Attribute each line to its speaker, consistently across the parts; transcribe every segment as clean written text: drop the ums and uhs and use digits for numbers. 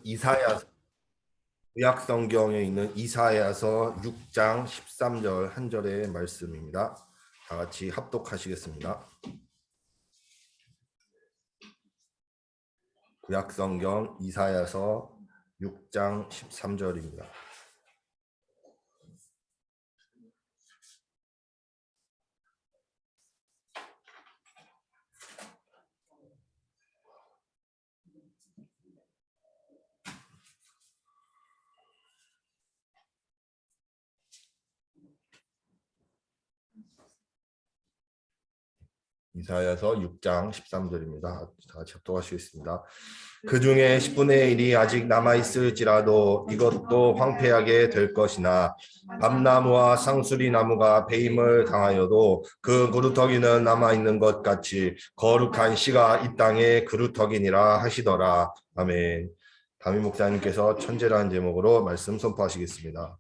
Speaker 1: 이사야서 구약 성경에 있는 이사야서 6장 13절 한 절의 말씀입니다. 다 같이 합독하시겠습니다. 구약 성경 이사야서 6장 13절입니다. 이사야서 6장 13절입니다. 다 같이 합독하시겠습니다. 그 중에 10분의 1이 아직 남아있을지라도 이것도 황폐하게 될 것이나 밤나무와 상수리나무가 배임을 당하여도 그 그루터기는 남아있는 것 같이 거룩한 씨가 이 땅의 그루터기니라 하시더라. 아멘. 담임 목사님께서 천재라는 제목으로 말씀 선포하시겠습니다.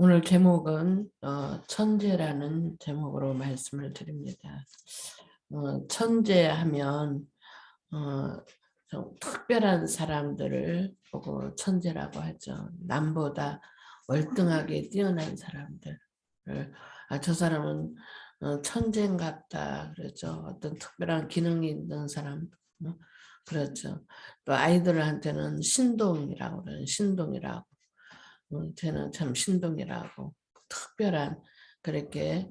Speaker 2: 오늘 제목은 천재라는 제목으로 말씀을 드립니다. 천재하면 좀 특별한 사람들을 보고 천재라고 하죠. 남보다 월등하게 뛰어난 사람들. 저 사람은 천재인갑다 그러죠. 어떤 특별한 기능이 있는 사람. 그렇죠. 또 아이들한테는 신동이라고 그러는 신동이라고. 쟤는 참 신동이라고 특별한 그렇게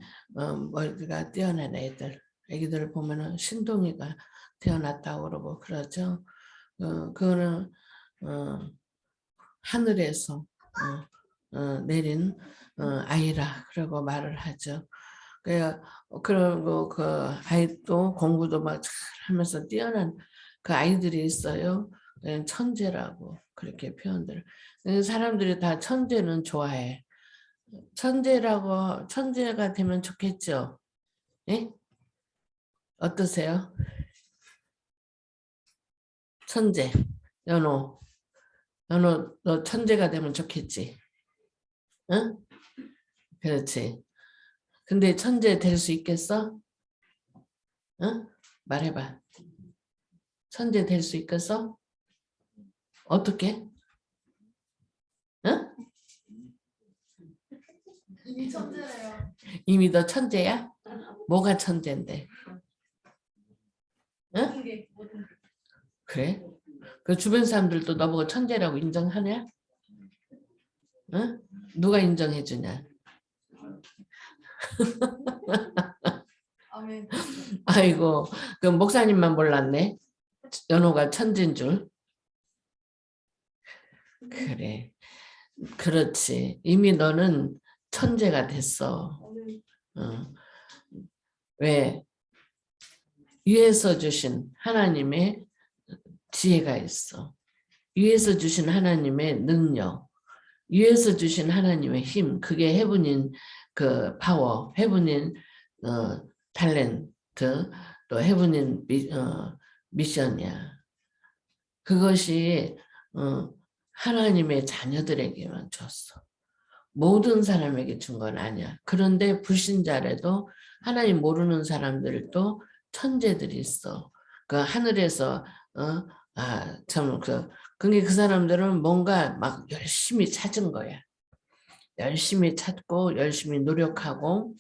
Speaker 2: 머리가 뛰어난 애기들을 보면은 신동이가 태어났다고 그러고 그러죠. 그거는 하늘에서 내린 아이라 그러고 말을 하죠. 그리고 그 아이도 공부도 막 하면서 뛰어난 그 아이들이 있어요. 천재라고 그렇게 표현들. 사람들이 다 천재는 좋아해. 천재가 되면 좋겠죠. 예? 어떠세요? 천재. 연호, 너 천재가 되면 좋겠지. 응? 그렇지. 근데 천재 될 수 있겠어? 응? 말해봐. 천재 될 수 있겠어? 어떻게? 응?
Speaker 3: 이미 천재래요.
Speaker 2: 이미 너 천재야? 뭐가 천재인데? 응? 그래? 그 주변 사람들도 너보고 천재라고 인정하냐? 응? 누가 인정해 주냐?
Speaker 3: 아멘.
Speaker 2: 아이고, 그 목사님만 몰랐네. 연호가 천재인 줄. 그래. 그렇지. 이미 너는 천재가 됐어. 왜? 위에서 주신 하나님의 지혜가 있어. 위에서 주신 하나님의 능력, 위에서 주신 하나님의 힘, 그게 해분인 그 파워, 해분인 탤런트, 또 해분인 미션이야. 그것이 하나님의 자녀들에게만 줬어. 모든 사람에게 준 건 아니야. 그런데 불신자라도 하나님 모르는 사람들도 천재들이 있어. 그 하늘에서 근데 그 사람들은 뭔가 막 열심히 찾은 거야. 열심히 찾고 열심히 노력하고.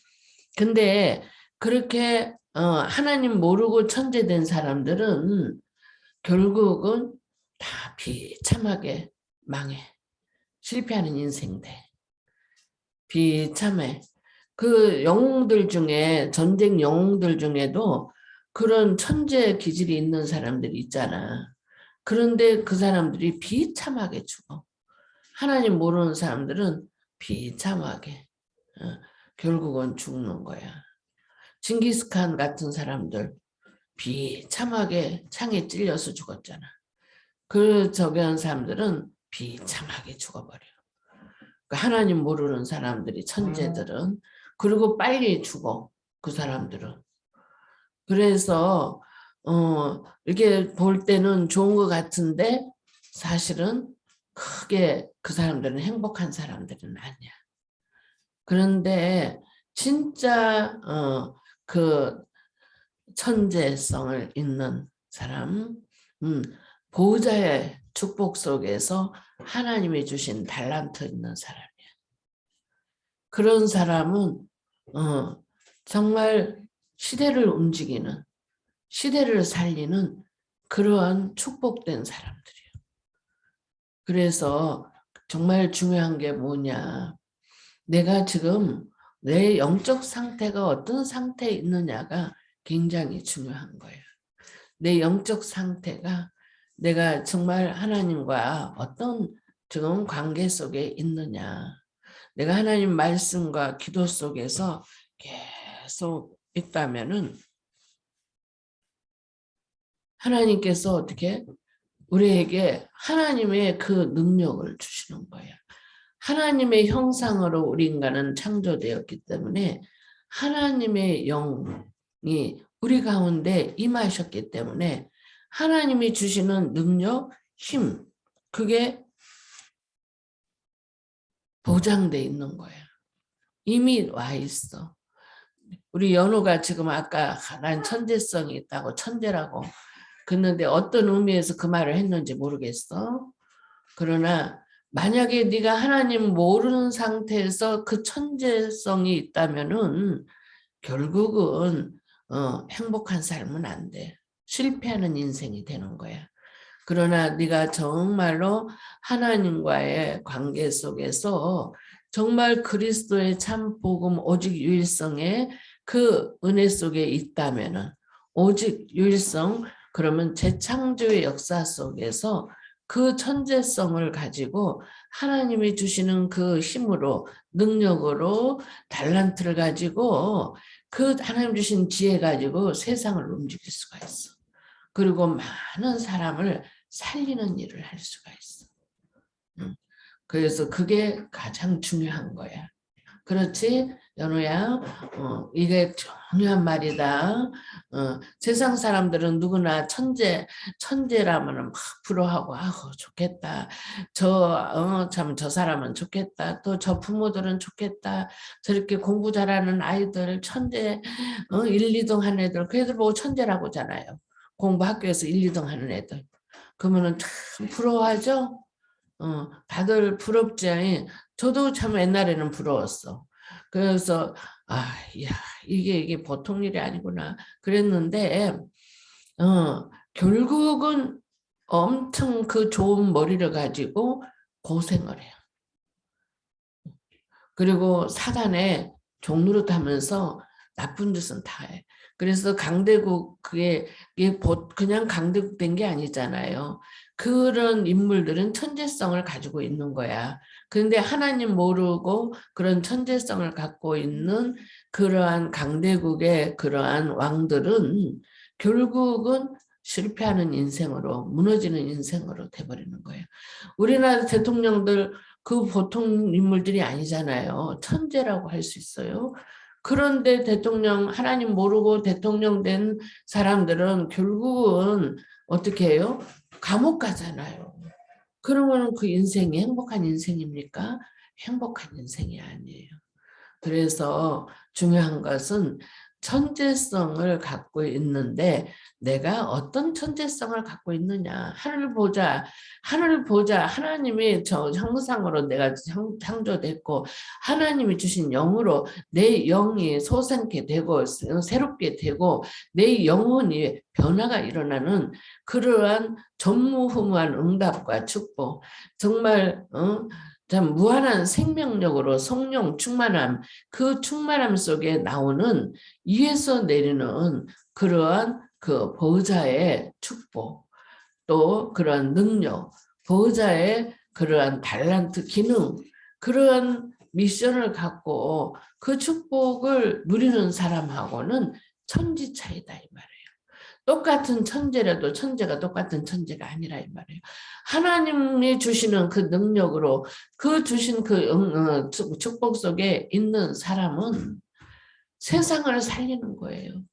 Speaker 2: 근데 그렇게 하나님 모르고 천재된 사람들은 결국은 다 비참하게 망해. 실패하는 인생 돼. 비참해. 그 영웅들 중에 전쟁 영웅들 중에도 그런 천재 기질이 있는 사람들이 있잖아. 그런데 그 사람들이 비참하게 죽어. 하나님 모르는 사람들은 비참하게 결국은 죽는 거야. 징기스칸 같은 사람들 비참하게 창에 찔려서 죽었잖아. 그 저기 한 사람들은 비참하게 죽어버려. 하나님 모르는 사람들이 천재들은 그리고 빨리 죽어 그 사람들은. 그래서 이렇게 볼 때는 좋은 것 같은데 사실은 크게 그 사람들은 행복한 사람들은 아니야. 그런데 진짜 그 천재성을 있는 사람, 보호자의 축복 속에서 하나님이 주신 달란트 있는 사람이야. 그런 사람은 정말 시대를 움직이는, 시대를 살리는 그러한 축복된 사람들이에요. 그래서 정말 중요한 게 뭐냐. 내가 지금 내 영적 상태가 어떤 상태에 있느냐가 굉장히 중요한 거예요. 내 영적 상태가 내가 정말 하나님과 어떤 지금 관계 속에 있느냐. 내가 하나님 말씀과 기도 속에서 계속 있다면은 하나님께서 어떻게 우리에게 하나님의 그 능력을 주시는 거예요. 하나님의 형상으로 우리 인간은 창조되었기 때문에 하나님의 영이 우리 가운데 임하셨기 때문에 하나님이 주시는 능력, 힘, 그게 보장돼 있는 거야. 이미 와 있어. 우리 연우가 지금 아까 난 천재성이 있다고 천재라고 그랬는데 어떤 의미에서 그 말을 했는지 모르겠어. 그러나 만약에 네가 하나님 모르는 상태에서 그 천재성이 있다면은 결국은 행복한 삶은 안 돼. 실패하는 인생이 되는 거야. 그러나 네가 정말로 하나님과의 관계 속에서 정말 그리스도의 참 복음 오직 유일성의 그 은혜 속에 있다면은 오직 유일성 그러면 재창조의 역사 속에서 그 천재성을 가지고 하나님이 주시는 그 힘으로 능력으로 달란트를 가지고 그 하나님 주신 지혜 가지고 세상을 움직일 수가 있어. 그리고 많은 사람을 살리는 일을 할 수가 있어. 그래서 그게 가장 중요한 거야. 그렇지, 연우야? 이게 중요한 말이다. 세상 사람들은 누구나 천재라면 막 부러워하고, 아우, 좋겠다. 참, 저 사람은 좋겠다. 또 저 부모들은 좋겠다. 저렇게 공부 잘하는 아이들, 천재, 1, 2등 하는 애들, 그 애들 보고 천재라고 하잖아요. 공부 학교에서 1, 2등 하는 애들. 그러면은 참 부러워하죠? 다들 부럽지. 저도 참 옛날에는 부러웠어. 그래서 야, 이게 보통 일이 아니구나 그랬는데 결국은 엄청 그 좋은 머리를 가지고 고생을 해요. 그리고 사단의 종로릇 하면서 나쁜 짓은 다 해. 그래서 강대국 그게 그냥 강대국 된 게 아니잖아요. 그런 인물들은 천재성을 가지고 있는 거야. 그런데 하나님 모르고 그런 천재성을 갖고 있는 그러한 강대국의 그러한 왕들은 결국은 실패하는 인생으로 무너지는 인생으로 돼버리는 거예요. 우리나라 대통령들 그 보통 인물들이 아니잖아요. 천재라고 할 수 있어요. 그런데 대통령 하나님 모르고 대통령 된 사람들은 결국은 어떻게 해요? 감옥 가잖아요. 그러면 그 인생이 행복한 인생입니까? 행복한 인생이 아니에요. 그래서 중요한 것은 천재성을 갖고 있는데 내가 어떤 천재성을 갖고 있느냐. 하늘을 보자. 하늘을 보자. 하나님이 저 형상으로 내가 창조됐고 하나님이 주신 영으로 내 영이 솟아게 되고 새롭게 되고 내 영혼이 변화가 일어나는 그러한 전무후무한 응답과 축복. 정말 참 무한한 생명력으로 성령 충만함, 그 충만함 속에 나오는 위에서 내리는 그러한 그 보호자의 축복, 또 그러한 능력, 보호자의 그러한 달란트 기능, 그러한 미션을 갖고 그 축복을 누리는 사람하고는 천지 차이다 이 말이에요. 똑같은 천재라도 천재가 똑같은 천재가 아니라 이 말이에요. 하나님이 주시는 그 능력으로 그 주신 그 축복 속에 있는 사람은 세상을 살리는 거예요.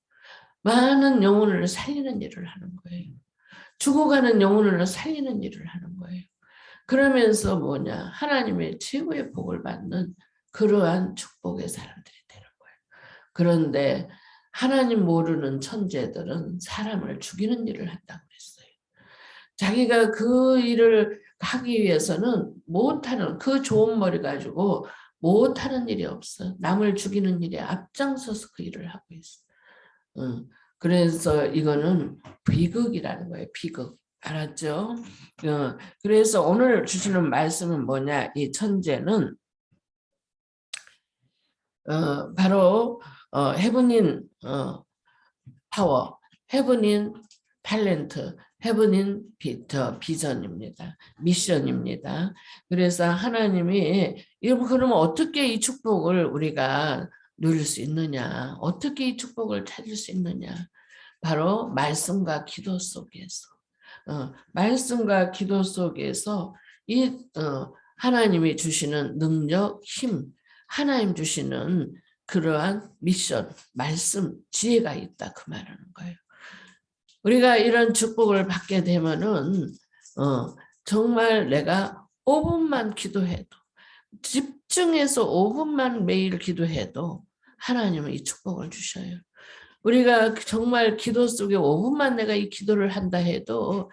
Speaker 2: 많은 영혼을 살리는 일을 하는 거예요. 죽어가는 영혼을 살리는 일을 하는 거예요. 그러면서 뭐냐, 하나님의 최고의 복을 받는 그러한 축복의 사람들이 되는 거예요. 그런데 하나님 모르는 천재들은 사람을 죽이는 일을 한다고 그랬어요. 자기가 그 일을 하기 위해서는 못하는, 그 좋은 머리 가지고 못하는 일이 없어. 남을 죽이는 일에 앞장서서 그 일을 하고 있어. 그래서 이거는 비극이라는 거예요. 비극. 알았죠? 그래서 오늘 주시는 말씀은 뭐냐? 이 천재는 바로 헤븐인 파워, 헤븐인 탤런트, 헤븐인 비전입니다. 미션입니다. 그래서 하나님이 그러면 어떻게 이 축복을 우리가 누릴 수 있느냐? 어떻게 이 축복을 찾을 수 있느냐? 바로 말씀과 기도 속에서. 말씀과 기도 속에서 이 하나님이 주시는 능력, 힘, 하나님 주시는 그러한 미션, 말씀, 지혜가 있다 그 말하는 거예요. 우리가 이런 축복을 받게 되면은 정말 내가 5분만 기도해도, 집중해서 5분만 매일 기도해도 하나님은 이 축복을 주셔요. 우리가 정말 기도 속에 5분만 내가 이 기도를 한다 해도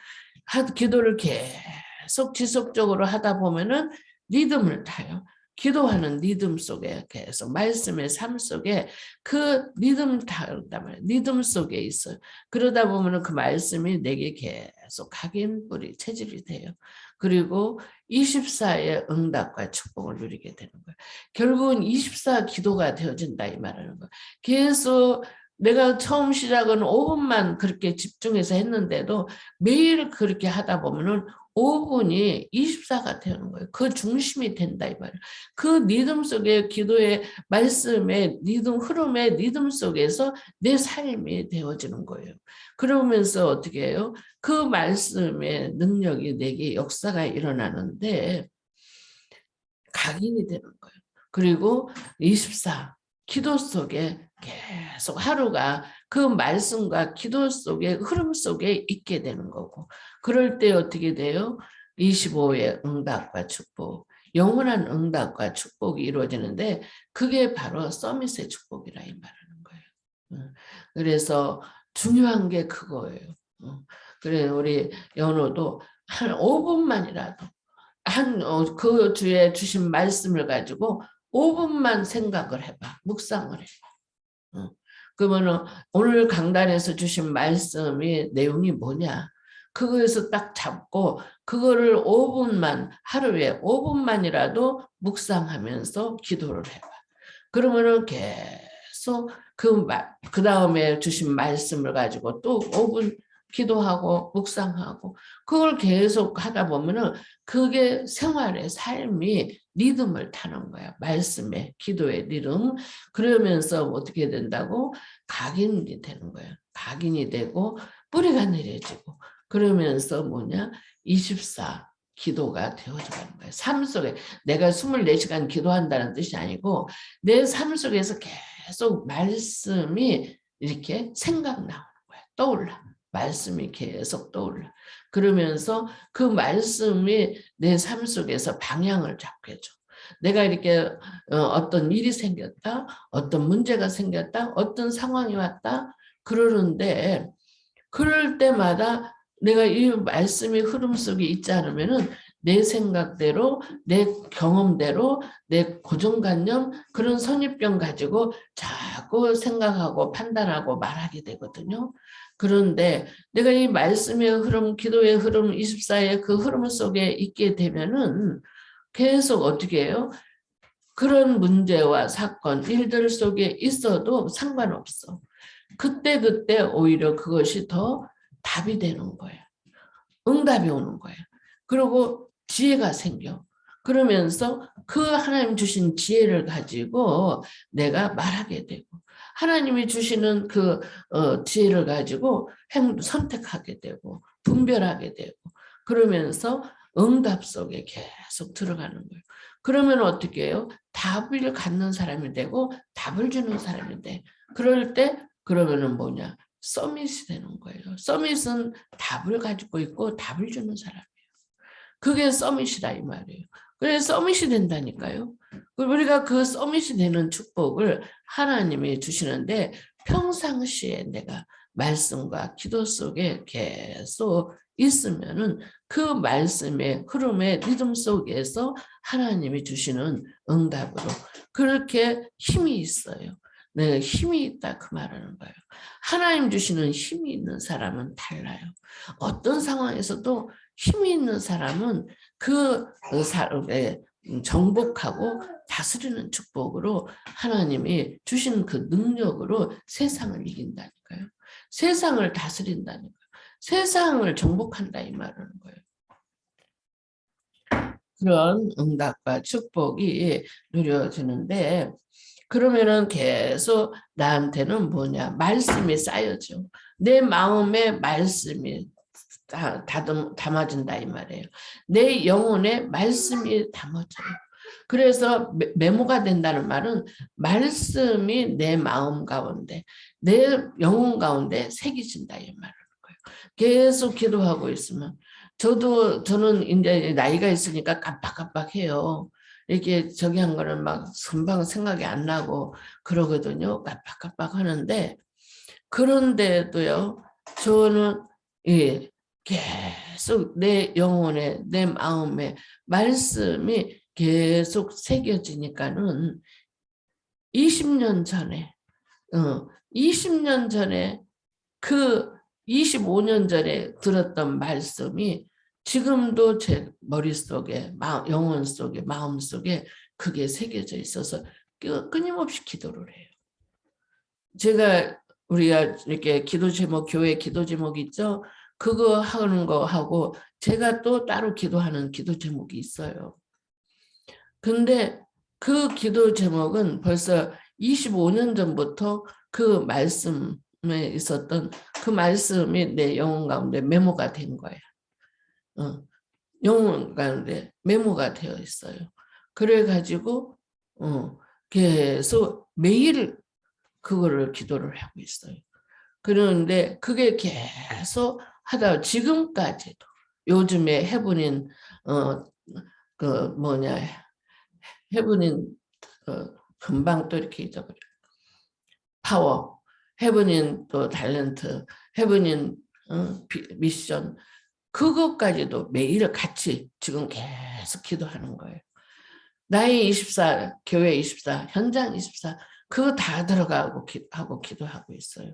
Speaker 2: 기도를 계속 지속적으로 하다 보면은 리듬을 타요. 기도하는 리듬 속에 계속 말씀의 삶 속에 그 리듬 타다 말이에요. 리듬 속에 있어요. 그러다 보면은 그 말씀이 내게 계속 각인뿌리 체질이 돼요. 그리고 24의 응답과 축복을 누리게 되는 거예요. 결국은 24 기도가 되어진다 이 말하는 거예요. 계속 내가 처음 시작은 5분만 그렇게 집중해서 했는데도 매일 그렇게 하다 보면은 5분이 24가 되는 거예요. 그 중심이 된다 이 말이에요. 그 리듬 속에 기도의 말씀의 리듬, 흐름의 리듬 속에서 내 삶이 되어지는 거예요. 그러면서 어떻게 해요? 그 말씀의 능력이 내게 역사가 일어나는데 각인이 되는 거예요. 그리고 24 기도 속에 계속 하루가 그 말씀과 기도 속에 흐름 속에 있게 되는 거고, 그럴 때 어떻게 돼요? 25의 응답과 축복, 영원한 응답과 축복이 이루어지는데 그게 바로 서밋의 축복이라 이 말하는 거예요. 그래서 중요한 게 그거예요. 그래 우리 연호도 한 5분만이라도 그 주에 주신 말씀을 가지고 5분만 생각을 해봐. 묵상을 해봐. 그러면은 오늘 강단에서 주신 말씀이 내용이 뭐냐? 그거에서 딱 잡고 그거를 5분만 하루에 5분만이라도 묵상하면서 기도를 해봐. 그러면은 계속 그 다음에 주신 말씀을 가지고 또 5분 기도하고 묵상하고 그걸 계속 하다 보면은 그게 생활의 삶이 리듬을 타는 거야. 말씀의 기도의 리듬. 그러면서 어떻게 된다고? 각인이 되는 거야. 각인이 되고 뿌리가 내려지고 그러면서 뭐냐? 24 기도가 되어져가는 거야. 삶 속에 내가 24시간 기도한다는 뜻이 아니고 내 삶 속에서 계속 말씀이 이렇게 생각나오는 거야. 떠올라. 말씀이 계속 떠올라. 그러면서 그 말씀이 내 삶 속에서 방향을 잡게 해줘. 내가 이렇게 어떤 일이 생겼다, 어떤 문제가 생겼다, 어떤 상황이 왔다 그러는데 그럴 때마다 내가 이 말씀의 흐름 속에 있지 않으면은 내 생각대로, 내 경험대로, 내 고정관념 그런 선입견 가지고 자꾸 생각하고 판단하고 말하게 되거든요. 그런데 내가 이 말씀의 흐름, 기도의 흐름, 24의 그 흐름 속에 있게 되면은 계속 어떻게 해요? 그런 문제와 사건, 일들 속에 있어도 상관없어. 그때 오히려 그것이 더 답이 되는 거야. 응답이 오는 거야. 그리고 지혜가 생겨. 그러면서 그 하나님 주신 지혜를 가지고 내가 말하게 되고 하나님이 주시는 그 지혜를 가지고 선택하게 되고 분별하게 되고 그러면서 응답 속에 계속 들어가는 거예요. 그러면 어떻게 해요? 답을 갖는 사람이 되고 답을 주는 사람이 돼. 그럴 때 그러면은 뭐냐? 서밋이 되는 거예요. 서밋은 답을 가지고 있고 답을 주는 사람이에요. 그게 서밋이다 이 말이에요. 그래서 서밋이 된다니까요. 우리가 그 서밋이 되는 축복을 하나님이 주시는데 평상시에 내가 말씀과 기도 속에 계속 있으면은 그 말씀의 흐름의 리듬 속에서 하나님이 주시는 응답으로 그렇게 힘이 있어요. 네, 힘이 있다 그 말하는 거예요. 하나님 주시는 힘이 있는 사람은 달라요. 어떤 상황에서도 힘이 있는 사람은 그 사람의 정복하고 다스리는 축복으로 하나님이 주신 그 능력으로 세상을 이긴다니까요. 세상을 다스린다니까요. 세상을 정복한다 이 말하는 거예요. 그런 응답과 축복이 누려지는데 그러면은 계속 나한테는 뭐냐 말씀이 쌓여져. 내 마음에 말씀이 담아진다 이 말이에요. 내 영혼에 말씀이 담아져요. 그래서 메모가 된다는 말은 말씀이 내 마음 가운데 내 영혼 가운데 새겨진다 이 말이에요. 계속 기도하고 있으면 저는 이제 나이가 있으니까 깜빡깜빡해요. 이렇게 저기 한 거는 막 금방 생각이 안 나고 그러거든요. 깜빡깜빡 하는데 그런데도요. 저는 예, 계속 내 영혼에 내 마음에 말씀이 계속 새겨지니까는 20년 전에 20년 전에 그 25년 전에 들었던 말씀이 지금도 제 머릿속에 영혼 속에 마음 속에 그게 새겨져 있어서 끊임없이 기도를 해요. 제가 우리가 이렇게 기도 제목 교회 기도 제목 있죠? 그거 하는 거 하고 제가 또 따로 기도하는 기도 제목이 있어요. 근데 그 기도 제목은 벌써 25년 전부터 그 말씀에 있었던 그 말씀이 내 영혼 가운데 메모가 된 거야. 영혼 가운데 메모가 되어 있어요. 그래가지고 계속 매일 그거를 기도를 하고 있어요. 그런데 그게 계속 하다 지금까지도 요즘에 해보는 그 뭐냐 해보는 금방 또 이렇게 잊어버려. 파워, 해보는 또 탤런트, 해보는 미션 그것까지도 매일 같이 지금 계속 기도하는 거예요. 나이 24, 교회 24, 현장 24 그거 다 들어가고 하고 기도하고 있어요.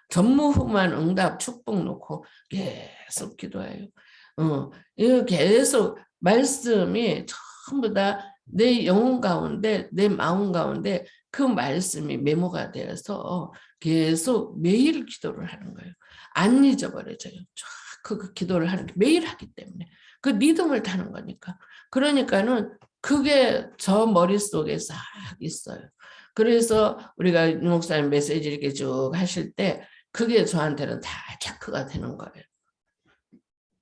Speaker 2: 전무후무한 응답 축복 놓고 계속 기도해요. 이거 계속 말씀이 전부 다 내 영혼 가운데 내 마음 가운데 그 말씀이 메모가 되어서 계속 매일 기도를 하는 거예요. 안 잊어버려져요. 그 기도를 하는 게 매일 하기 때문에 그 리듬을 타는 거니까. 그러니까는 그게 저 머릿속에 싹 있어요. 그래서 우리가 유 목사님 메시지 이렇게 쭉 하실 때 그게 저한테는 다 체크가 되는 거예요.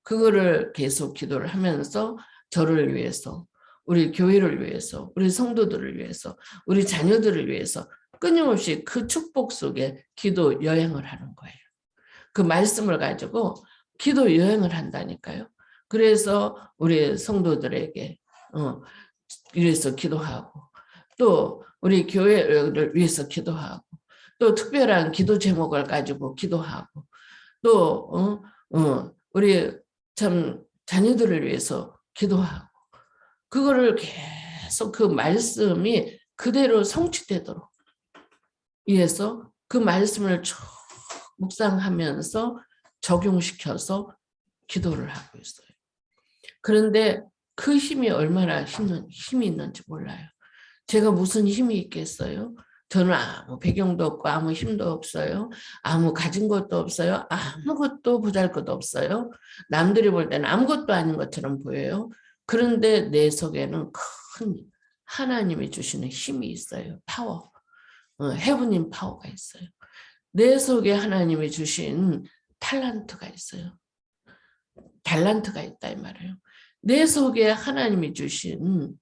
Speaker 2: 그거를 계속 기도를 하면서 저를 위해서, 우리 교회를 위해서, 우리 성도들을 위해서, 우리 자녀들을 위해서 끊임없이 그 축복 속에 기도 여행을 하는 거예요. 그 말씀을 가지고 기도 여행을 한다니까요. 그래서 우리 성도들에게 위해서 기도하고 또 우리 교회를 위해서 기도하고 또 특별한 기도 제목을 가지고 기도하고 또 우리 참 자녀들을 위해서 기도하고 그거를 계속 그 말씀이 그대로 성취되도록 위해서 그 말씀을 쭉 묵상하면서 적용시켜서 기도를 하고 있어요. 그런데 그 힘이 얼마나 힘이 있는지 몰라요. 제가 무슨 힘이 있겠어요? 저는 아무 배경도 없고 아무 힘도 없어요. 아무 가진 것도 없어요. 아무것도 보잘것도 없어요. 남들이 볼 때는 아무것도 아닌 것처럼 보여요. 그런데 내 속에는 큰 하나님이 주시는 힘이 있어요. 파워. 헤브닝 파워가 있어요. 내 속에 하나님이 주신 탤런트가 있어요. 달란트가 있다 이 말이에요. 내 속에 하나님이 주신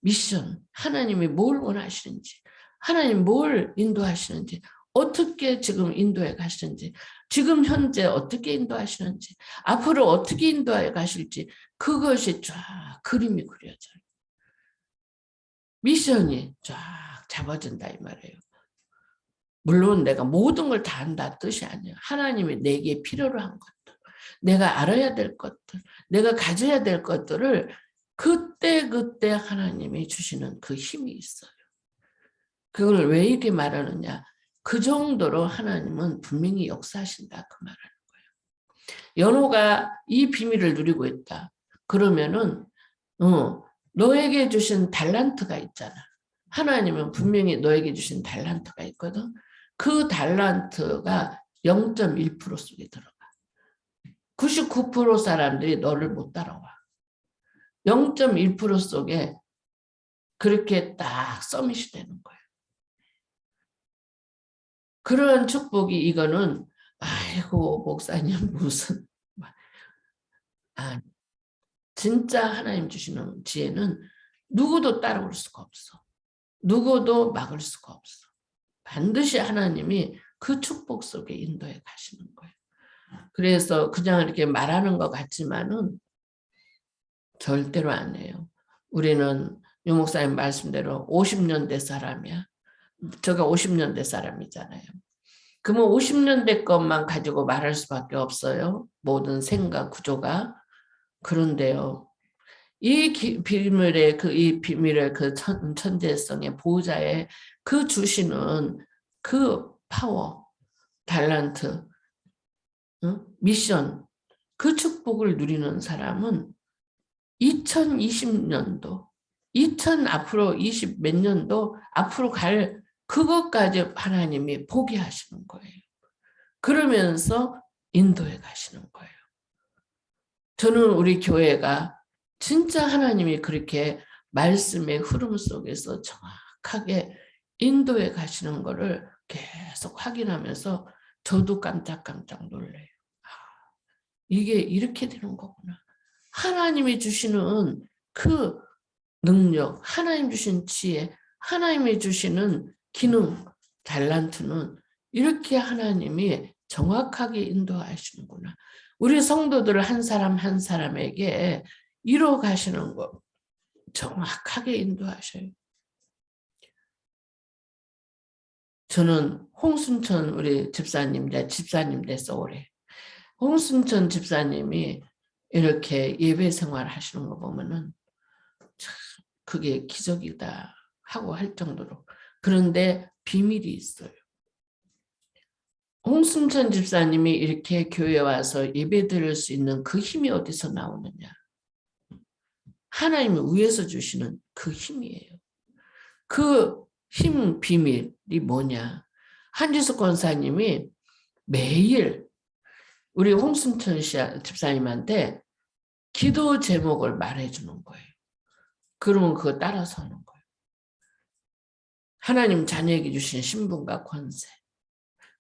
Speaker 2: 미션, 하나님이 뭘 원하시는지, 하나님 뭘 인도하시는지, 어떻게 지금 인도해 가시는지, 지금 현재 어떻게 인도하시는지, 앞으로 어떻게 인도해 가실지 그것이 쫙 그림이 그려져요. 미션이 쫙 잡아진다 이 말이에요. 물론 내가 모든 걸 다 한다 뜻이 아니에요. 하나님이 내게 필요로 한 것들, 내가 알아야 될 것들, 내가 가져야 될 것들을 그때 하나님이 주시는 그 힘이 있어요. 그걸 왜 이렇게 말하느냐. 그 정도로 하나님은 분명히 역사하신다 그 말하는 거예요. 연호가 이 비밀을 누리고 있다. 그러면은 너에게 주신 달란트가 있잖아. 하나님은 분명히 너에게 주신 달란트가 있거든. 그 달란트가 0.1% 속에 들어가. 99% 사람들이 너를 못 따라와. 0.1% 속에 그렇게 딱 서밋이 되는 거예요. 그런 축복이 이거는 아이고 목사님 무슨 진짜 하나님 주시는 지혜는 누구도 따라올 수가 없어. 누구도 막을 수가 없어. 반드시 하나님이 그 축복 속에 인도해 가시는 거예요. 그래서 그냥 이렇게 말하는 것 같지만은 절대로 안 해요. 우리는 유 목사님 말씀대로 50년대 사람이야. 제가 50년대 사람이잖아요. 그러면 50년대 것만 가지고 말할 수밖에 없어요. 모든 생각 구조가. 그런데요. 이 비밀의 이 비밀의 그 천재성의 보호자의 그 주시는 그 파워, 달란트, 미션, 그 축복을 누리는 사람은 2020년도, 앞으로 20 몇 년도 앞으로 갈 그것까지 하나님이 포기하시는 거예요. 그러면서 인도해 가시는 거예요. 저는 우리 교회가 진짜 하나님이 그렇게 말씀의 흐름 속에서 정확하게 인도해 가시는 거를 계속 확인하면서 저도 깜짝깜짝 놀래요. 이게 이렇게 되는 거구나. 하나님이 주시는 그 능력, 하나님 주신 지혜, 하나님이 주시는 기능, 달란트는 이렇게 하나님이 정확하게 인도하시는구나. 우리 성도들 한 사람 한 사람에게 이뤄 가시는 거 정확하게 인도하셔요. 저는 홍순천 우리 집사님 됐어 올해. 홍순천 집사님이 이렇게 예배 생활 하시는 거 보면은 참 그게 기적이다 하고 할 정도로. 그런데 비밀이 있어요. 홍순천 집사님이 이렇게 교회에 와서 예배 드릴 수 있는 그 힘이 어디서 나오느냐. 하나님이 위에서 주시는 그 힘이에요. 그 힘 비밀이 뭐냐. 한지숙 권사님이 매일 우리 홍순천 집사님한테 기도 제목을 말해주는 거예요. 그러면 그거 따라서 하는 거예요. 하나님 자녀에게 주신 신분과 권세,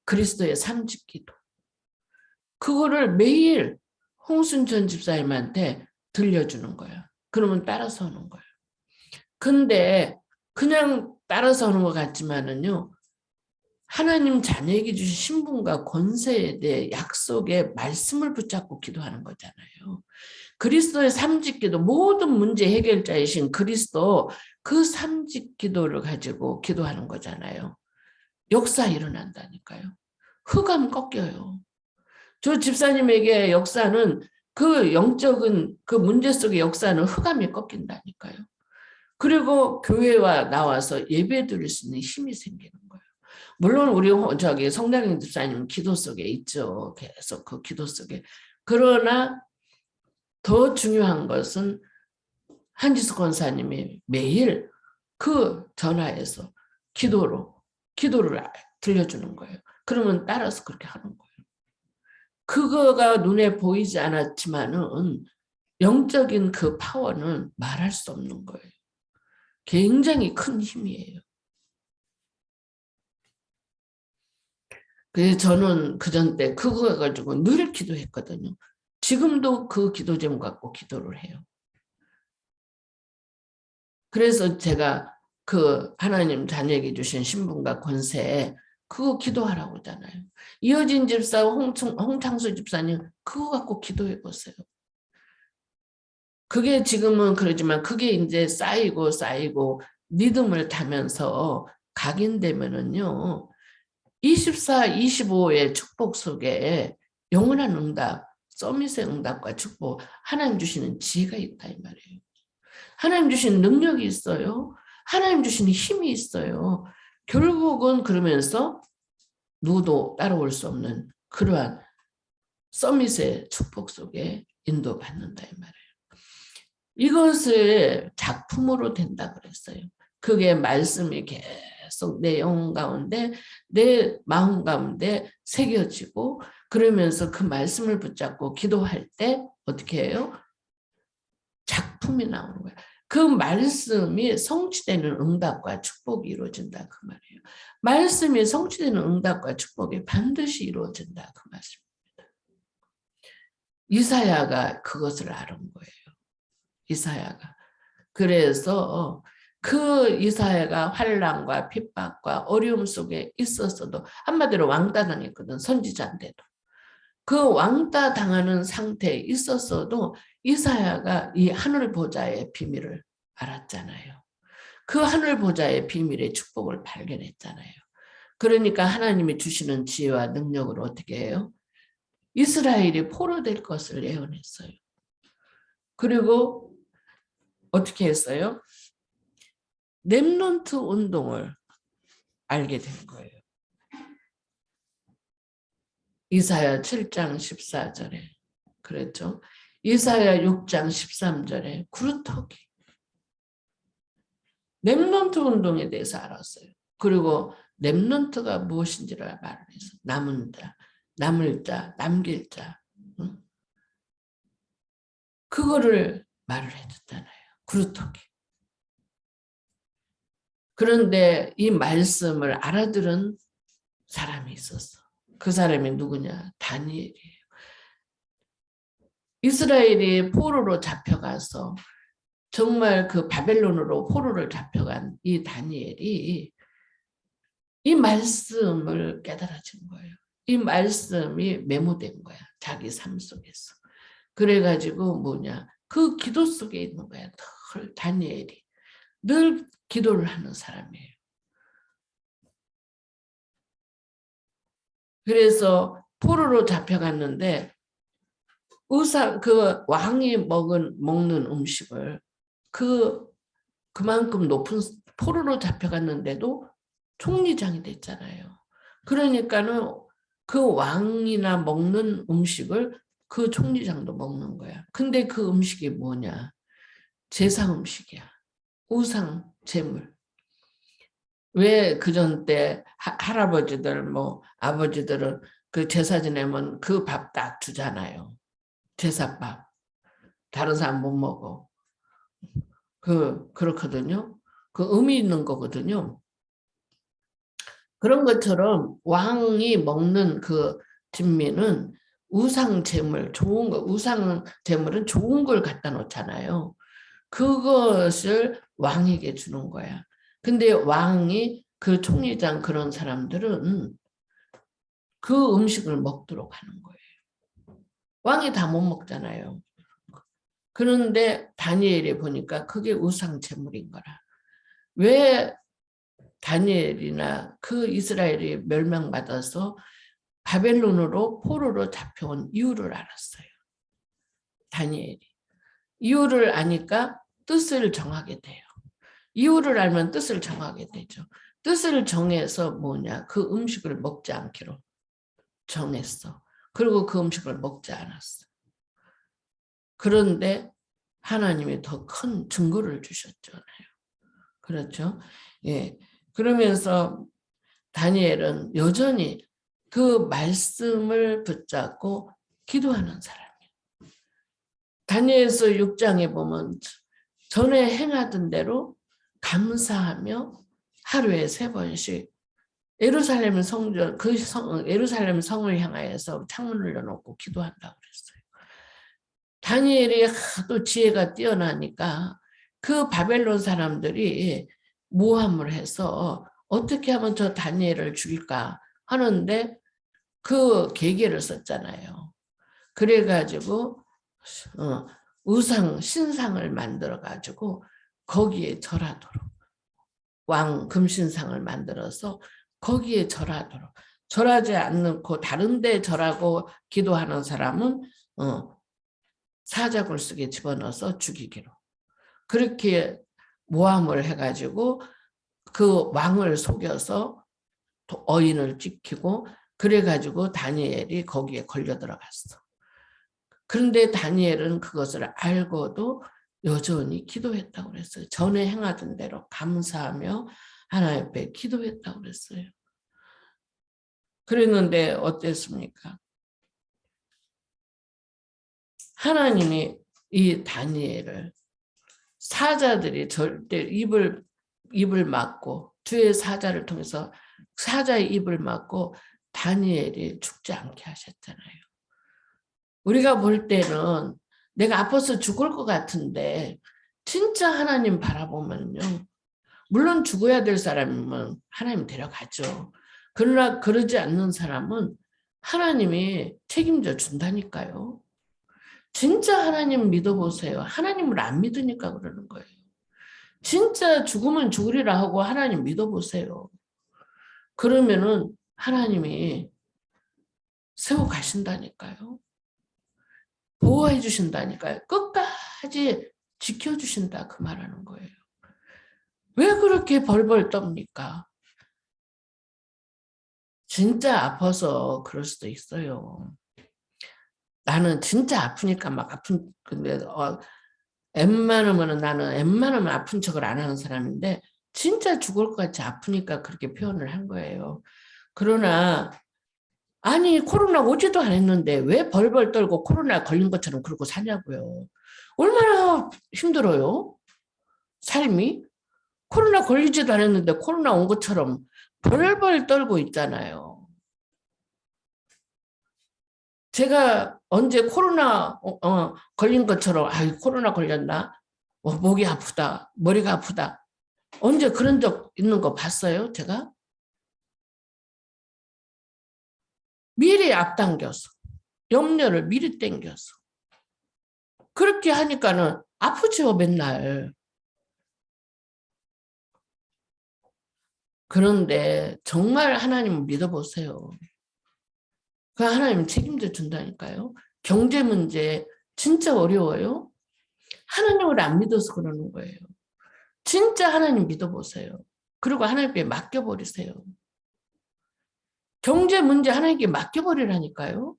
Speaker 2: 그리스도의 삼직기도. 그거를 매일 홍순천 집사님한테 들려주는 거예요. 그러면 따라서 하는 거예요. 근데 그냥 따라서 하는 것 같지만은요, 하나님 자녀에게 주신 신분과 권세에 대해 약속의 말씀을 붙잡고 기도하는 거잖아요. 그리스도의 삼직기도 모든 문제 해결자이신 그리스도 그 삼직기도를 가지고 기도하는 거잖아요. 역사 일어난다니까요. 흑암 꺾여요. 저 집사님에게 역사는 그 영적인 그 문제 속의 역사는 흑암이 꺾인다니까요. 그리고 교회와 나와서 예배 드릴 수 있는 힘이 생기는 거예요. 물론 우리 성당인 집사님은 기도 속에 있죠. 계속 그 기도 속에. 그러나 더 중요한 것은 한지숙 권사님이 매일 그 전화에서 기도를 들려주는 거예요. 그러면 따라서 그렇게 하는 거예요. 그거가 눈에 보이지 않았지만은 영적인 그 파워는 말할 수 없는 거예요. 굉장히 큰 힘이에요. 그래서 저는 그전 때 그거 가지고 늘 기도했거든요. 지금도 그 기도 제목 갖고 기도를 해요. 그래서 제가 그 하나님 자녀에게 주신 신분과 권세에 그거 기도하라고 하잖아요. 이어진 집사, 홍창수 집사님 그거 갖고 기도해 보세요. 그게 지금은 그러지만 그게 이제 쌓이고 리듬을 타면서 각인되면은요. 24, 25의 축복 속에 영원한 응답, 서밋의 응답과 축복, 하나님 주시는 지혜가 있다 이 말이에요. 하나님 주시는 능력이 있어요. 하나님 주시는 힘이 있어요. 결국은 그러면서 누구도 따라올 수 없는 그러한 서밋의 축복 속에 인도받는다 이 말이에요. 이것을 작품으로 된다 그랬어요. 그게 말씀이 계속 내 영혼 가운데 내 마음 가운데 새겨지고 그러면서 그 말씀을 붙잡고 기도할 때 어떻게 해요? 작품이 나오는 거예요. 그 말씀이 성취되는 응답과 축복이 이루어진다 그 말이에요. 말씀이 성취되는 응답과 축복이 반드시 이루어진다 그 말씀입니다. 이사야가 그것을 알은 거예요. 이사야가. 그래서 그 이사야가 환난과 핍박과 어려움 속에 있었어도 한마디로 왕따 당했거든. 선지자인데도. 그 왕따 당하는 상태에 있었어도 이사야가 이 하늘 보좌의 비밀을 알았잖아요. 그 하늘 보좌의 비밀의 축복을 발견했잖아요. 그러니까 하나님이 주시는 지혜와 능력으로 어떻게 해요? 이스라엘이 포로될 것을 예언했어요. 그리고 어떻게 했어요? 렘넌트 운동을 알게 된 거예요. 이사야 7장 14절에 그랬죠. 이사야 6장 13절에 구루터기. 렘넌트 운동에 대해서 알았어요. 그리고 렘넌트가 무엇인지를 말을 해서 남은 자, 남을 자, 남길 자. 응? 그거를 말을 해줬잖아요. 구루터기. 그런데 이 말씀을 알아들은 사람이 있었어. 그 사람이 누구냐? 다니엘이에요. 이스라엘이 포로로 잡혀가서 정말 그 바벨론으로 포로를 잡혀간 이 다니엘이 이 말씀을 깨달아진 거예요. 이 말씀이 메모된 거야. 자기 삶 속에서. 그래가지고 뭐냐? 그 기도 속에 있는 거야. 늘 다니엘이. 늘 기도를 하는 사람이에요. 그래서 포로로 잡혀갔는데 그 왕이 먹는 음식을 그만큼 높은 포로로 잡혀갔는데도 총리장이 됐잖아요. 그러니까는 그 왕이나 먹는 음식을 그 총리장도 먹는 거야. 근데 그 음식이 뭐냐? 제사 음식이야. 우상 제물. 왜 그전 때 할아버지들 뭐 아버지들은 그 제사 지내면 그 밥 딱 주잖아요. 제사밥. 다른 사람 못 먹어. 그렇거든요. 그 의미 있는 거거든요. 그런 것처럼 왕이 먹는 그 진미는 우상 제물, 좋은 거, 우상 제물은 좋은 걸 갖다 놓잖아요. 그것을 왕에게 주는 거야. 근데 왕이 그 총리장 그런 사람들은 그 음식을 먹도록 하는 거예요. 왕이 다 못 먹잖아요. 그런데 다니엘이 보니까 그게 우상 제물인 거라. 왜 다니엘이나 그 이스라엘이 멸망받아서 바벨론으로 포로로 잡혀온 이유를 알았어요. 다니엘이. 이유를 아니까 뜻을 정하게 돼요. 이유를 알면 뜻을 정하게 되죠. 뜻을 정해서 뭐냐? 그 음식을 먹지 않기로 정했어. 그리고 그 음식을 먹지 않았어. 그런데 하나님이 더 큰 증거를 주셨잖아요. 그렇죠? 예. 그러면서 다니엘은 여전히 그 말씀을 붙잡고 기도하는 사람이에요. 다니엘서 6장에 보면 전에 행하던 대로 감사하며 하루에 3번씩 예루살렘 성전 예루살렘 성을 향하여서 창문을 열어놓고 기도한다고 그랬어요. 다니엘이 하도 지혜가 뛰어나니까 그 바벨론 사람들이 모함을 해서 어떻게 하면 저 다니엘을 죽일까 하는데 그 계계를 썼잖아요. 그래가지고 우상 신상을 만들어가지고 거기에 절하도록 왕 금신상을 만들어서 거기에 절하도록 절하지 않고 다른 데 절하고 기도하는 사람은 사자굴 속에 집어넣어서 죽이기로 그렇게 모함을 해가지고 그 왕을 속여서 어인을 찍히고 그래가지고 다니엘이 거기에 걸려 들어갔어. 그런데 다니엘은 그것을 알고도 여전히 기도했다고 그랬어요. 전에 행하던 대로 감사하며 하나님 앞에 기도했다고 그랬어요. 그랬는데 어땠습니까? 하나님이 이 다니엘을 사자들이 절대 입을 막고 주의 사자를 통해서 사자의 입을 막고 다니엘이 죽지 않게 하셨잖아요. 우리가 볼 때는 내가 아파서 죽을 것 같은데 진짜 하나님 바라보면요. 물론 죽어야 될 사람이면 하나님 데려가죠. 그러나 그러지 않는 사람은 하나님이 책임져 준다니까요. 진짜 하나님 믿어보세요. 하나님을 안 믿으니까 그러는 거예요. 진짜 죽으면 죽으리라 하고 하나님 믿어보세요. 그러면은 하나님이 세워 가신다니까요. 보호해 주신다니까요. 끝까지 지켜주신다 그 말하는 거예요. 왜 그렇게 벌벌 떱니까? 진짜 아파서 그럴 수도 있어요. 나는 진짜 아프니까 막 아픈 근데 웬만하면 나는 웬만하면 아픈 척을 안 하는 사람인데 진짜 죽을 것 같이 아프니까 그렇게 표현을 한 거예요. 그러나 아니 코로나 오지도 않았는데 왜 벌벌 떨고 코로나 걸린 것처럼 그러고 사냐고요. 얼마나 힘들어요. 삶이. 코로나 걸리지도 않았는데 코로나 온 것처럼 벌벌 떨고 있잖아요. 제가 언제 코로나 걸린 것처럼 아 코로나 걸렸나? 목이 아프다. 머리가 아프다. 언제 그런 적 있는 거 봤어요? 제가? 미리 앞당겨서 염려를 미리 땡겨서 그렇게 하니까는 아프죠 맨날. 그런데 정말 하나님을 믿어보세요. 그 하나님 책임져 준다니까요. 경제 문제 진짜 어려워요. 하나님을 안 믿어서 그러는 거예요. 진짜 하나님 믿어보세요. 그리고 하나님께 맡겨버리세요. 경제 문제 하나님께 맡겨버리라니까요.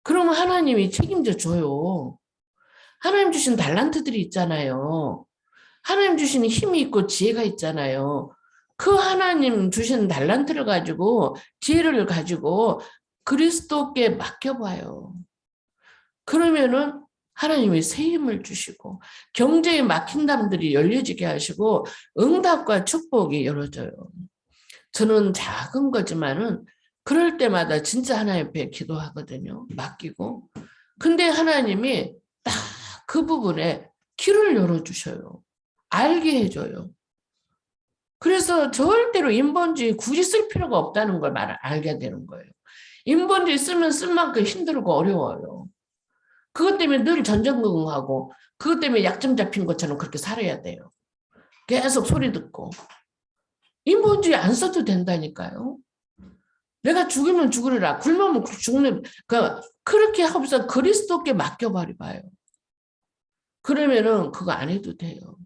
Speaker 2: 그러면 하나님이 책임져 줘요. 하나님 주신 달란트들이 있잖아요. 하나님 주신 힘이 있고 지혜가 있잖아요. 그 하나님 주신 달란트를 가지고 지혜를 가지고 그리스도께 맡겨봐요. 그러면은 하나님이 새 힘을 주시고 경제에 막힌 담들이 열려지게 하시고 응답과 축복이 열어져요. 저는 작은 거지만은 그럴 때마다 진짜 하나님 앞에 기도하거든요. 맡기고. 근데 하나님이 딱 그 부분에 길을 열어주셔요. 알게 해줘요. 그래서 절대로 인본주의 굳이 쓸 필요가 없다는 걸 알게 되는 거예요. 인본주의 쓰면 쓸 만큼 힘들고 어려워요. 그것 때문에 늘 전전긍긍하고 그것 때문에 약점 잡힌 것처럼 그렇게 살아야 돼요. 계속 소리 듣고. 인본주의 안 써도 된다니까요. 내가 죽으면 죽으리라. 굶으면 죽는. 그렇게 하면서 그리스도께 맡겨버려봐요. 그러면은 그거 안 해도 돼요.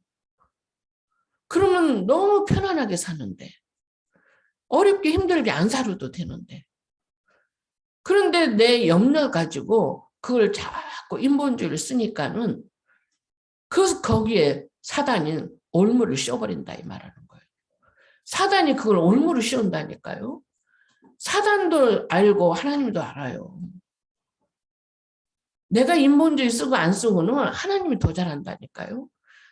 Speaker 2: 그러면 너무 편안하게 사는데. 어렵게 힘들게 안 살아도 되는데. 그런데 내 염려 가지고 그걸 자꾸 인본주의를 쓰니까는 거기에 사단이 올무를 씌워버린다 이 말하는 거예요. 사단이 그걸 올무를 씌운다니까요. 사단도 알고 하나님도 알아요. 내가 인본주의 쓰고 안 쓰고는 하나님이 더 잘한다니까요.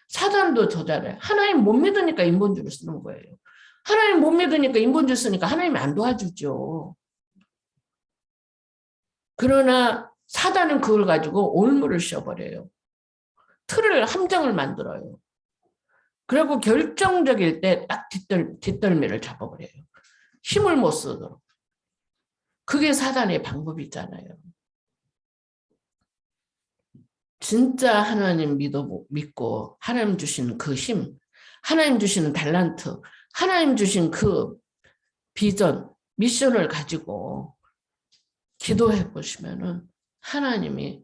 Speaker 2: 사단도 더 잘해요. 하나님 못 믿으니까 인본주의를 쓰는 거예요. 하나님 못 믿으니까 인본주의 쓰니까 하나님이 안 도와주죠. 그러나 사단은 그걸 가지고 올무를 씌워버려요. 틀을 함정을 만들어요. 그리고 결정적일 때 딱 뒷덜미를 잡아버려요. 힘을 못 쓰도록. 그게 사단의 방법이잖아요. 진짜 하나님 믿고 하나님 주시는 그 힘, 하나님 주시는 달란트, 하나님 주신 그 비전, 미션을 가지고 기도해 보시면은 하나님이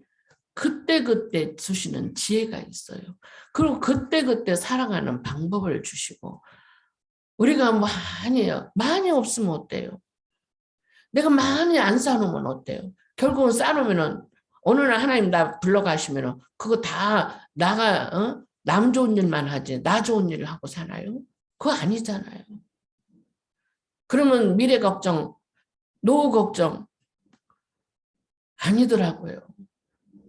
Speaker 2: 그때그때 주시는 지혜가 있어요. 그리고 그때그때 살아가는 방법을 주시고 우리가 많이 없으면 어때요? 내가 많이 안 쌓아놓으면 어때요? 결국은 쌓아놓으면은 어느 날 하나님 나 불러가시면은 그거 다 남 좋은 일만 하지 나 좋은 일을 하고 사나요? 그거 아니잖아요. 그러면 미래 걱정, 노후 걱정 아니더라고요.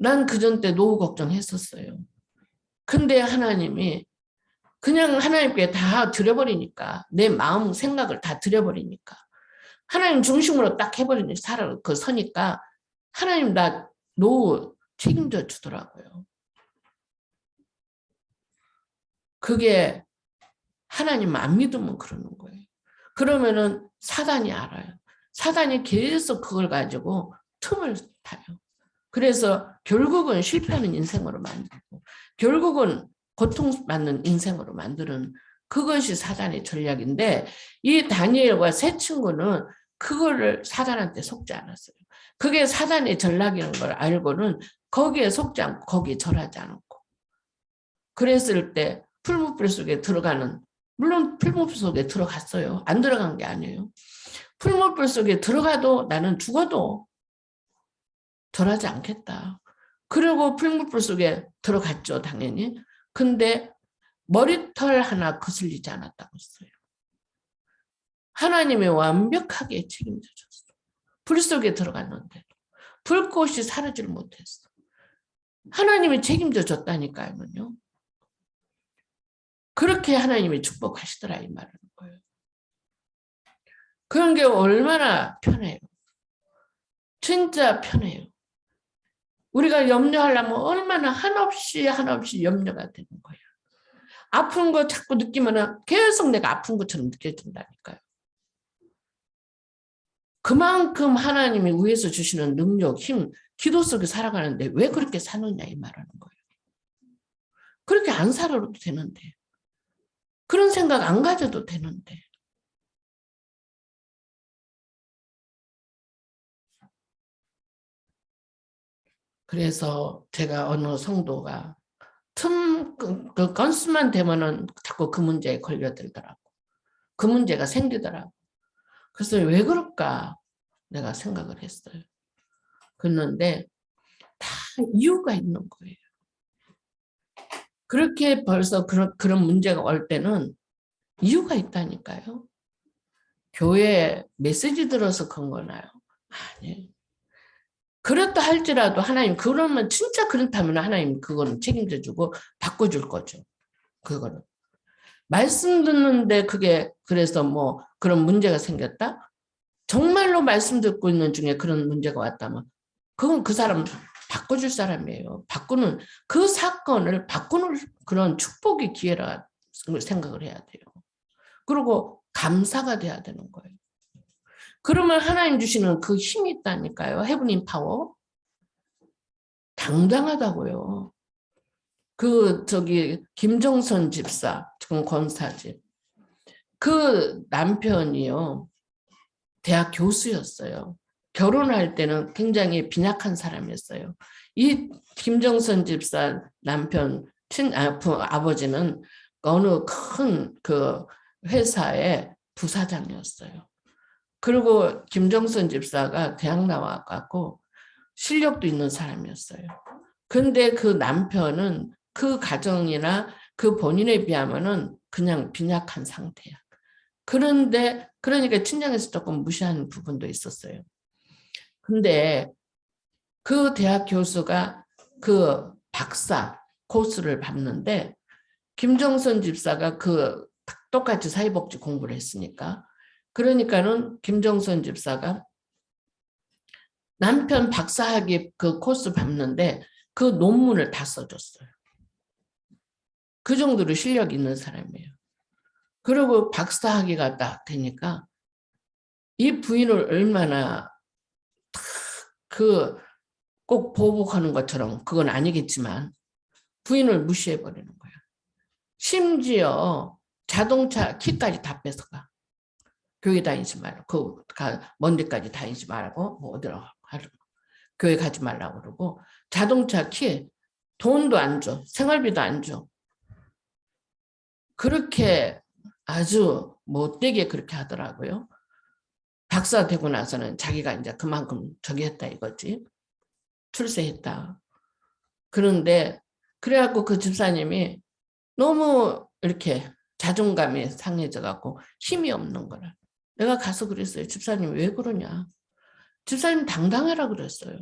Speaker 2: 난 그전 때 노후 걱정했었어요. 근데 하나님이 그냥 하나님께 다 드려버리니까 내 마음 생각을 다 드려버리니까 하나님 중심으로 딱 해버리니 서니까 하나님 나 노후 책임져 주더라고요. 그게 하나님 안 믿으면 그러는 거예요. 그러면은 사단이 알아요. 사단이 계속 그걸 가지고 틈을 타요. 그래서 결국은 실패하는 인생으로 만들고 결국은 고통받는 인생으로 만드는 그것이 사단의 전략인데 이 다니엘과 세 친구는 그거를 사단한테 속지 않았어요. 그게 사단의 전략이라는 걸 알고는 거기에 속지 않고 거기에 절하지 않고 그랬을 때 풀무불 속에 들어가는 물론 풀무불 속에 들어갔어요. 안 들어간 게 아니에요. 풀무불 속에 들어가도 나는 죽어도 절하지 않겠다. 그리고 풀무불 속에 들어갔죠, 당연히. 근데 머리털 하나 거슬리지 않았다고 했어요. 하나님이 완벽하게 책임져 줬어. 불 속에 들어갔는데도 불꽃이 사라지를 못했어. 하나님이 책임져 줬다니까요. 그렇게 하나님이 축복하시더라 이 말하는 거예요. 그런 게 얼마나 편해요. 진짜 편해요. 우리가 염려하려면 얼마나 한없이 염려가 되는 거예요. 아픈 거 자꾸 느끼면 계속 내가 아픈 것처럼 느껴진다니까요. 그만큼 하나님이 위에서 주시는 능력, 힘, 기도 속에 살아가는데 왜 그렇게 사느냐 이 말하는 거예요. 그렇게 안 살아도 되는데. 그런 생각 안 가져도 되는데. 그래서 제가 어느 성도가 그 건수만 되면은 자꾸 그 문제에 걸려들더라고. 그 문제가 생기더라고. 그래서 왜 그럴까 내가 생각을 했어요. 그런데 다 이유가 있는 거예요. 그렇게 벌써 그런 문제가 올 때는 이유가 있다니까요. 교회 메시지 들어서 그런 거나요? 아니에요. 그렇다 할지라도 하나님 그러면 진짜 그렇다면 하나님 그거는 책임져 주고 바꿔줄 거죠. 그거는. 말씀 듣는데 그게 그래서 뭐 그런 문제가 생겼다? 정말로 말씀 듣고 있는 중에 그런 문제가 왔다면 그건 그 사람 바꿔줄 사람이에요. 바꾸는 그 사건을 바꾸는 그런 축복의 기회라 생각을 해야 돼요. 그리고 감사가 돼야 되는 거예요. 그러면 하나님 주시는 그 힘이 있다니까요. 헤브닝 파워. 당당하다고요. 김정선 집사, 지금 권사집. 그 남편이요. 대학 교수였어요. 결혼할 때는 굉장히 빈약한 사람이었어요. 이 김정선 집사 남편 아버지는 어느 큰 그 회사의 부사장이었어요. 그리고 김정선 집사가 대학 나와갖고 실력도 있는 사람이었어요. 근데 그 남편은 그 가정이나 그 본인에 비하면은 그냥 빈약한 상태야. 그런데 그러니까 친정에서 조금 무시하는 부분도 있었어요. 근데 그 대학 교수가 그 박사 코스를 받는데 김정선 집사가 그 똑같이 사회복지 공부를 했으니까 그러니까는 김정선 집사가 남편 박사학위 그 코스 받는데 그 논문을 다 써줬어요. 그 정도로 실력이 있는 사람이에요. 그리고 박사학위가 딱 되니까 이 부인을 얼마나 꼭 보복하는 것처럼 그건 아니겠지만 부인을 무시해버리는 거예요. 심지어 자동차 키까지 다 뺏어가. 교회 다니지 말고 먼 데까지 다니지 말고 뭐 어디로 교회 가지 말라고 그러고 자동차 키 돈도 안 줘. 생활비도 안 줘. 그렇게 아주 못되게 그렇게 하더라고요. 박사 되고 나서는 자기가 이제 그만큼 저기 했다 이거지. 출세했다. 그런데 그래갖고 그 집사님이 너무 이렇게 자존감이 상해져 갖고 힘이 없는 거라. 내가 가서 그랬어요. 집사님 왜 그러냐. 집사님 당당하라 그랬어요.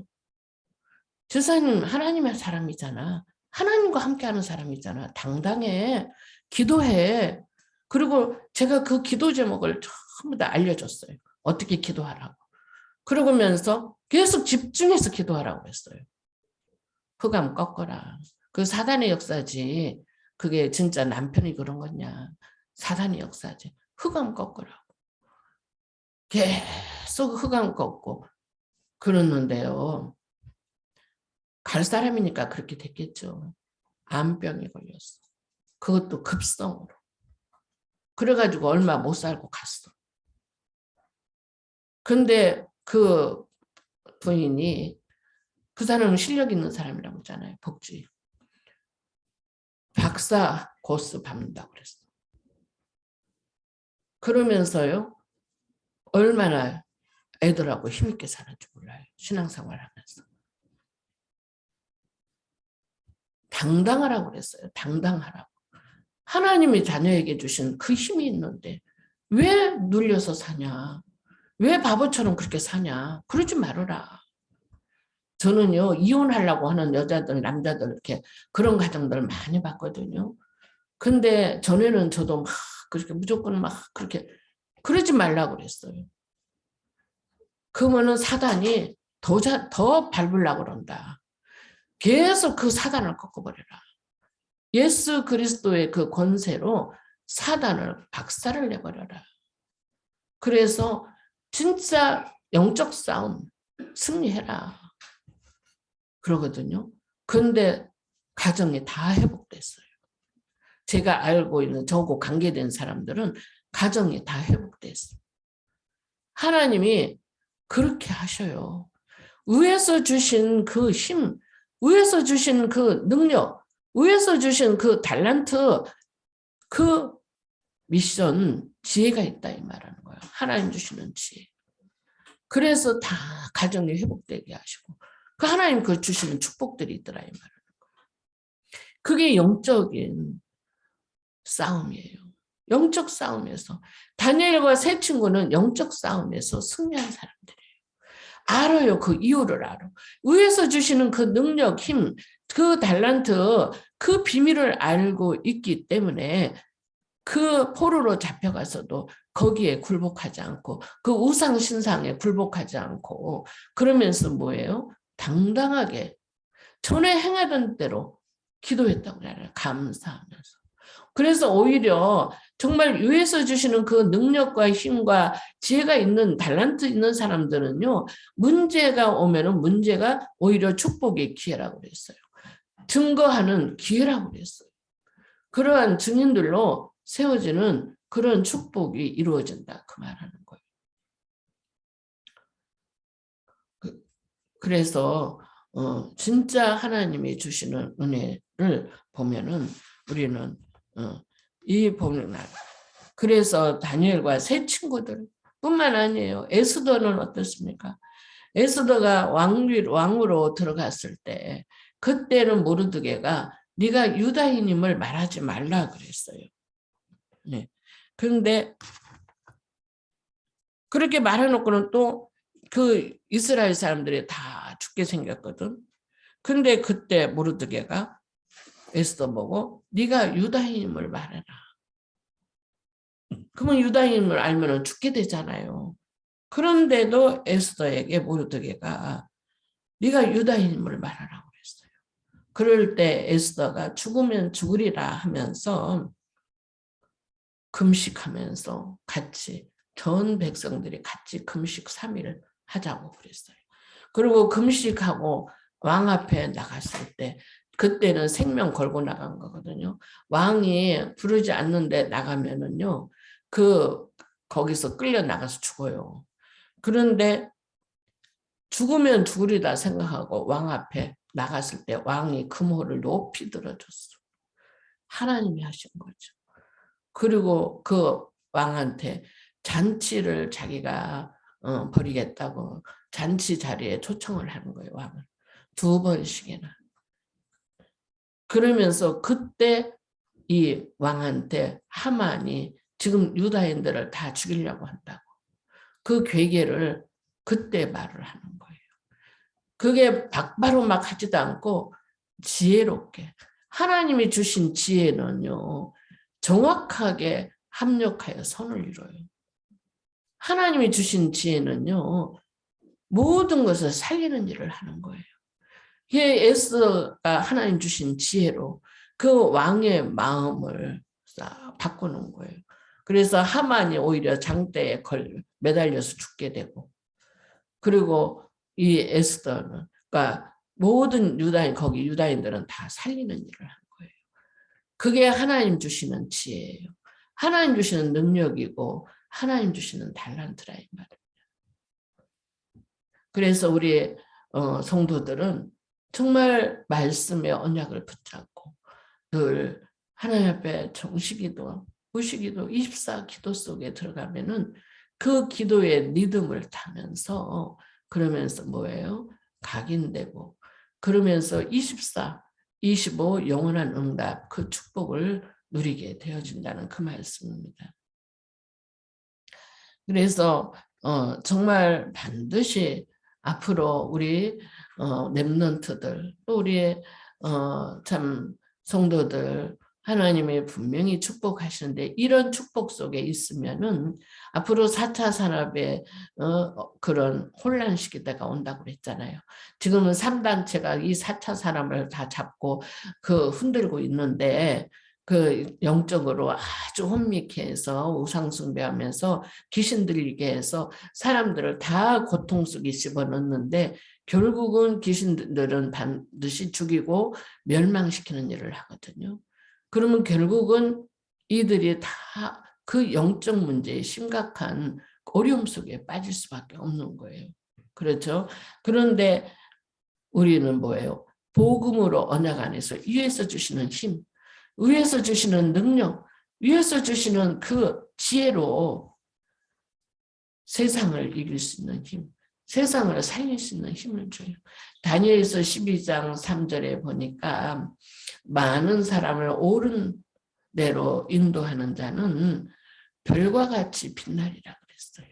Speaker 2: 집사님 하나님의 사람이잖아. 하나님과 함께하는 사람이잖아. 당당해. 기도해. 그리고 제가 그 기도 제목을 전부 다 알려줬어요. 어떻게 기도하라고. 그러면서 계속 집중해서 기도하라고 했어요. 흑암 꺾어라. 그 사단의 역사지. 그게 진짜 남편이 그런 거냐. 사단의 역사지. 흑암 꺾으라고. 계속 흑암 꺾고 그랬는데요. 갈 사람이니까 그렇게 됐겠죠. 암병이 걸렸어. 그것도 급성으로. 그래가지고 얼마 못 살고 갔어. 근데 그 부인이 그 사람은 실력 있는 사람이라고 했잖아요. 복지. 박사 코스 받는다고 그랬어. 그러면서요. 얼마나 애들하고 힘있게 사는지 몰라요. 신앙생활 하면서. 당당하라고 그랬어요. 당당하라고. 하나님이 자녀에게 주신 그 힘이 있는데 왜 눌려서 사냐. 왜 바보처럼 그렇게 사냐. 그러지 말아라. 저는요. 이혼하려고 하는 여자들 남자들 이렇게 그런 가정들을 많이 봤거든요. 근데 전에는 저도 막 그렇게 무조건 막 그렇게 그러지 말라고 그랬어요. 그러면은 사단이 더 밟으려고 그런다. 계속 그 사단을 꺾어버려라. 예수 그리스도의 그 권세로 사단을 박살을 내버려라. 그래서 진짜 영적 싸움 승리해라. 그러거든요. 그런데 가정이 다 회복됐어요. 제가 알고 있는 저하고 관계된 사람들은 가정이 다 회복됐어요. 하나님이 그렇게 하셔요. 위에서 주신 그 힘, 위에서 주신 그 능력, 위에서 주신 그 달란트, 그 미션, 지혜가 있다 이 말하는 거예요. 하나님 주시는 지혜. 그래서 다 가정이 회복되게 하시고 그 하나님 그 주시는 축복들이 있더라 이 말하는 거예요. 그게 영적인 싸움이에요. 영적 싸움에서 다니엘과 세 친구는 영적 싸움에서 승리한 사람들이에요. 알아요. 그 이유를 알아. 위에서 주시는 그 능력, 힘, 그 달란트, 그 비밀을 알고 있기 때문에 그 포로로 잡혀가서도 거기에 굴복하지 않고 그 우상 신상에 굴복하지 않고 그러면서 뭐예요? 당당하게 전에 행하던 대로 기도했다고 그래요. 감사하면서. 그래서 오히려 정말 위에서 주시는 그 능력과 힘과 지혜가 있는 달란트 있는 사람들은요. 문제가 오면은 문제가 오히려 축복의 기회라고 그랬어요. 증거하는 기회라고 그랬어요. 그러한 증인들로 세워지는 그런 축복이 이루어진다. 그 말하는 거예요. 그래서 진짜 하나님이 주시는 은혜를 보면은 우리는 이 보면 그래서 다니엘과 세 친구들 뿐만 아니에요. 에스더는 어떻습니까? 에스더가 왕으로 들어갔을 때 그때는 모르드게가 네가 유다인임을 말하지 말라 그랬어요. 네. 그런데 그렇게 말해놓고는 또 그 이스라엘 사람들이 다 죽게 생겼거든. 근데 그때 모르드게가 에스더 보고 네가 유다인임을 말해라. 그러면 유다인임을 알면 죽게 되잖아요. 그런데도 에스더에게 모르드게가 네가 유다인임을 말하라고 그랬어요. 그럴 때 에스더가 죽으면 죽으리라 하면서 금식하면서 같이 전 백성들이 같이 금식 3일을 하자고 그랬어요. 그리고 금식하고 왕 앞에 나갔을 때 그때는 생명 걸고 나간 거거든요. 왕이 부르지 않는데 나가면은요. 거기서 끌려 나가서 죽어요. 그런데 죽으면 죽으리다 생각하고 왕 앞에 나갔을 때 왕이 금호를 높이 들어줬어. 하나님이 하신 거죠. 그리고 그 왕한테 잔치를 자기가 벌이겠다고 잔치 자리에 초청을 하는 거예요. 왕을 2번씩이나. 그러면서 그때 이 왕한테 하만이 지금 유다인들을 다 죽이려고 한다고. 그 괴계를 그때 말을 하는 거예요. 그게 바로 막 하지도 않고 지혜롭게. 하나님이 주신 지혜는요. 정확하게 합력하여 선을 이뤄요. 하나님이 주신 지혜는요. 모든 것을 살리는 일을 하는 거예요. 이게 에스더가 하나님 주신 지혜로 그 왕의 마음을 바꾸는 거예요. 그래서 하만이 오히려 장대에 매달려서 죽게 되고 그리고 이 에스더는 그러니까 모든 거기 유다인들은 다 살리는 일을 한 거예요. 그게 하나님 주시는 지혜예요. 하나님 주시는 능력이고 하나님 주시는 달란트라 이 말입니다. 그래서 우리 성도들은 정말 말씀의 언약을 붙잡고 늘 하나님 앞에 정식기도, 무식기도, 24 기도 속에 들어가면은 그 기도의 리듬을 타면서 그러면서 뭐예요? 각인되고 그러면서 24, 25 영원한 응답 그 축복을 누리게 되어진다는 그 말씀입니다. 그래서 정말 반드시 앞으로 우리 렘넌트들 또 우리 참 성도들 하나님이 분명히 축복하시는데 이런 축복 속에 있으면은 앞으로 4차 산업의 그런 혼란 시기가 온다고 그랬잖아요. 지금은 3단체가 이 4차 산업을 다 잡고 흔들고 있는데 그 영적으로 아주 혼미케 해서 우상 숭배하면서 귀신 들리게 해서 사람들을 다 고통 속에 집어넣는데 결국은 귀신들은 반드시 죽이고 멸망시키는 일을 하거든요. 그러면 결국은 이들이 다 그 영적 문제의 심각한 어려움 속에 빠질 수밖에 없는 거예요. 그렇죠? 그런데 우리는 뭐예요? 복음으로 언약 안에서 위에서 주시는 힘, 위에서 주시는 능력, 위에서 주시는 그 지혜로 세상을 이길 수 있는 힘, 세상을 살릴 수 있는 힘을 줘요. 다니엘서 12장 3절에 보니까 많은 사람을 옳은 대로 인도하는 자는 별과 같이 빛나리라 그랬어요.